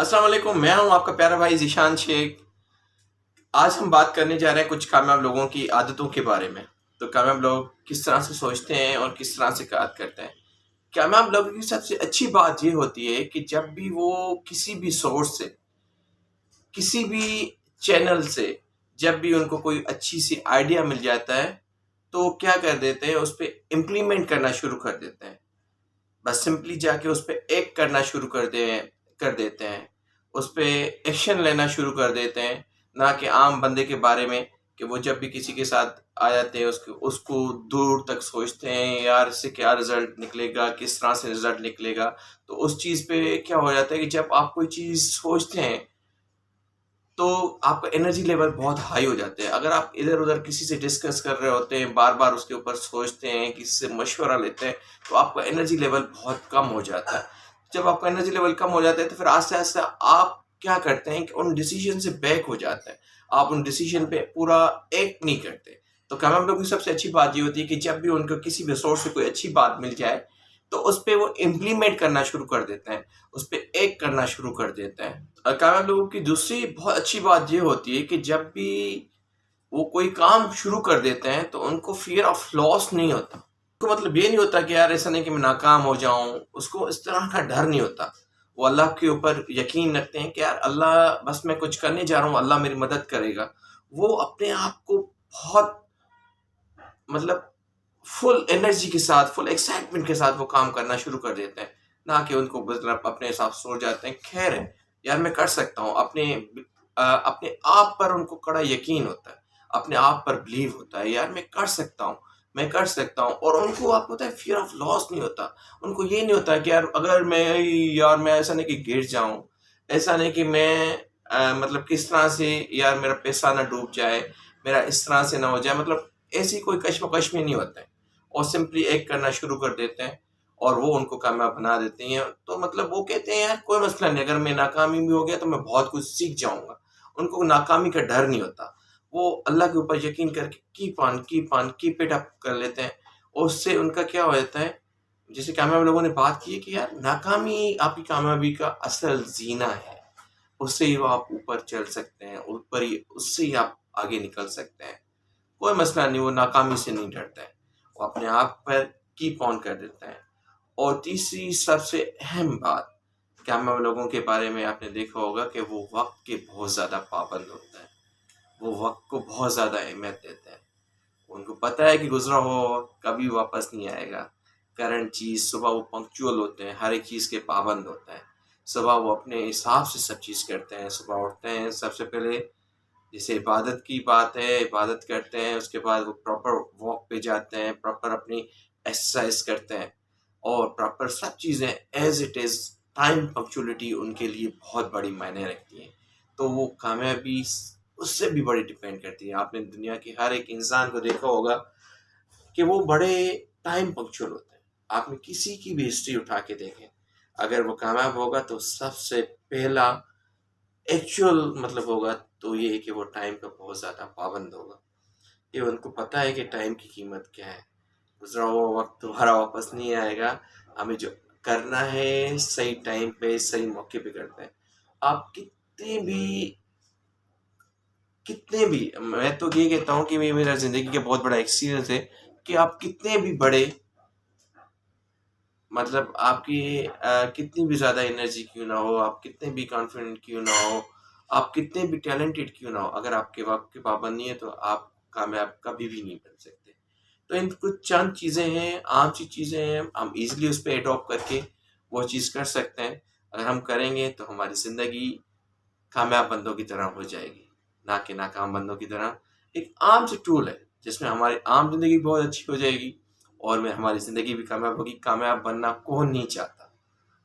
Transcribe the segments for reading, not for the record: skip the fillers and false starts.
अस्सलाम वालेकुम, मैं हूं आपका प्यारा भाई ज़ीशान शेख। आज हम बात करने जा रहे हैं कुछ कामयाब लोगों की आदतों के बारे में। तो कामयाब लोग किस तरह से सोचते हैं और किस तरह से बात करते हैं। कामयाब लोगों की सबसे अच्छी बात ये होती है कि जब भी वो किसी भी सोर्स से, किसी भी चैनल से, जब भी उनको कोई अच्छी सी आइडिया मिल जाता है, तो क्या कर देते हैं, उस पे इम्प्लीमेंट करना शुरू कर देते हैं। बस सिंपली जाके उस पे एक करना शुरू कर देते हैं। उस पे एक्शन लेना शुरू कर देते हैं, ना कि आम बंदे के बारे में कि वो जब भी किसी के साथ आ जाते हैं उसको उसको दूर तक सोचते हैं, यार इससे क्या रिज़ल्ट निकलेगा, किस तरह से रिज़ल्ट निकलेगा। तो उस चीज़ पे क्या हो जाता है कि जब आप कोई चीज़ सोचते हैं, तो आपका एनर्जी लेवल बहुत हाई हो जाते हैं। अगर आप इधर-उधर किसी से डिस्कस कर रहे होते हैं, बार-बार उसके ऊपर सोचते हैं, किसी से मशवरा लेते हैं, तो आपका एनर्जी लेवल बहुत कम हो जाता है। जब आपका एनर्जी लेवल कम हो जाता है, तो फिर आस्ते-आस्ते आप क्या करते हैं कि उन डिसीज़न से बैक हो जाते हैं। आप उन डिसीज़न पे पूरा एक्ट नहीं करते। तो कामयाब लोगों की सबसे अच्छी बात ये होती है कि जब भी उनको किसी भी सोर्स से कोई अच्छी बात मिल जाए, तो उस पे वो इम्प्लीमेंट करना शुरू कर देते हैं, उस पे एक्ट करना शुरू कर देते हैं। कामयाब लोगों की दूसरी बहुत अच्छी बात ये होती है कि जब भी वो कोई काम शुरू कर देते हैं तो उनको फ़ियर ऑफ लॉस नहीं होता। उनको मतलब ये नहीं होता कि यार ऐसा नहीं कि मैं नाकाम हो जाऊँ, उसको इस तरह का डर नहीं होता। वो अल्लाह के ऊपर यकीन रखते हैं कि यार अल्लाह बस मैं कुछ करने जा रहा हूँ, अल्लाह मेरी मदद करेगा। वो अपने आप को बहुत मतलब फुल एनर्जी के साथ, फुल एक्साइटमेंट के साथ वो काम करना शुरू कर देते हैं, ना कि उनको मतलब अपने हिसाब से सो जाते हैं। ख़ैर है, यार मैं कर सकता हूँ, अपने आप पर उनको कड़ा यकीन होता है, अपने आप पर बिलीव होता है, यार मैं कर सकता हूँ और उनको आपको पता है फ़ियर ऑफ लॉस नहीं होता। उनको ये नहीं होता कि मैं ऐसा नहीं कि गिर जाऊँ, ऐसा नहीं कि मैं मतलब किस तरह से यार मेरा पैसा ना डूब जाए, मेरा इस तरह से ना हो जाए, मतलब ऐसी कोई कश्मकश में नहीं होते हैं और सिंपली एक करना शुरू कर देते हैं और वो उनको कामयाब बना देती हैं। तो मतलब वो कहते हैं यार कोई मसला नहीं, अगर मैं नाकामी भी हो गया तो मैं बहुत कुछ सीख जाऊँगा। उनको नाकामी का डर नहीं होता। वो अल्लाह के ऊपर यकीन करके कीप इट अप कर लेते हैं और उससे उनका क्या हो जाता है, जैसे कामयाब लोगों ने बात की है कि यार नाकामी आपकी कामयाबी का असल ज़ीना है। उससे ही वो आप ऊपर चल सकते हैं, ऊपर ही उससे ही आप आगे निकल सकते हैं। कोई मसला नहीं, वो नाकामी से नहीं डरता है, वो अपने आप पर कीप ऑन कर देता है। और तीसरी सबसे अहम बात, कामयाब लोगों के बारे में आपने देखा होगा कि वो वक़्त के बहुत ज़्यादा पाबंद होते हैं, वो वक़्त को बहुत ज़्यादा अहमियत देते हैं। उनको पता है कि गुज़रा हुआ वक़्त कभी वापस नहीं आएगा। करंट चीज़ सुबह वो पंक्चुअल होते हैं, हर एक चीज़ के पाबंद होते हैं। सुबह वो अपने हिसाब से सब चीज़ करते हैं, सुबह उठते हैं, सबसे पहले जैसे इबादत की बात है, इबादत करते हैं, उसके बाद वो प्रॉपर वॉक पे जाते हैं, प्रॉपर अपनी एक्सरसाइज़ करते हैं और प्रॉपर सब चीज़ें as it is time punctuality उनके लिए बहुत बड़ी मायने रखती हैं। तो वो कामयाबी उससे भी बड़ी डिपेंड करती है। आपने दुनिया के हर एक इंसान को देखा होगा कि वो बड़े टाइम पंक्चुअल होते हैं। आपने किसी की भी हिस्ट्री उठा के देखें, अगर वो कामयाब होगा तो सबसे पहला एक्चुअल मतलब होगा तो ये है कि वो टाइम का बहुत ज़्यादा पाबंद होगा। ये उनको पता है कि टाइम की कीमत क्या है। गुज़रा हुआ वक़्त दोबारा वापस नहीं आएगा। हमें जो करना है सही टाइम पे, सही मौके पे करते हैं। आप कितने भी मैं तो ये कहता हूँ कि ये मेरा ज़िंदगी का बहुत बड़ा एक्सपीरियंस है कि आप कितने भी बड़े मतलब आपकी कितनी भी ज़्यादा एनर्जी क्यों ना हो, आप कितने भी कॉन्फिडेंट क्यों ना हो, आप कितने भी टैलेंटेड क्यों ना हो, अगर आपके वक़्त की पाबंद नहीं है तो आप कामयाब कभी भी नहीं बन सकते। तो इन कुछ चंद चीज़ें हैं, आम सी चीज़ें हैं, हम ईज़िली उस पे एडॉप्ट करके वो चीज़ कर सकते हैं। अगर हम करेंगे तो हमारी ज़िंदगी कामयाब बंदों की तरह हो जाएगी, ना कि नाकाम बंदों की तरह। एक आम सी टूल है, जिसमें हमारी आम ज़िंदगी बहुत अच्छी हो जाएगी और में हमारी ज़िंदगी भी कामयाब होगी। कामयाब बनना कौन नहीं चाहता?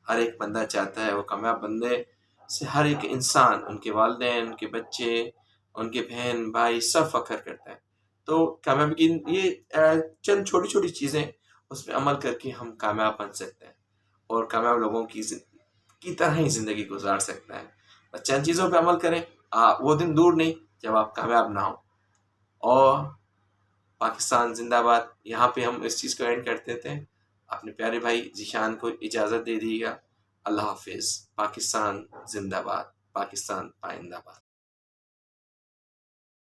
हर एक बंदा चाहता है वो कामयाब बंदे से हर एक इंसान, उनके वालिदैन, उनके बच्चे, उनके बहन-भाई सब फ़ख्र करते हैं। तो कामयाबी की ये चंद छोटी-छोटी चीज़ें, उस पे अमल करके हम कामयाब बन सकते हैं और कामयाब लोगों की तरह ही ज़िंदगी गुज़ार सकते हैं। बस चंद चीज़ों पे अमल करें, वो दिन दूर नहीं जब आप कामयाब ना हों। और पाकिस्तान ज़िंदाबाद, यहाँ पे हम इस चीज़ को एंड करते थे। अपने प्यारे भाई ज़ीशान को इजाज़त दे दीजिएगा। अल्लाह हाफिज़। पाकिस्तान जिंदाबाद, पाकिस्तान पाइंदाबाद।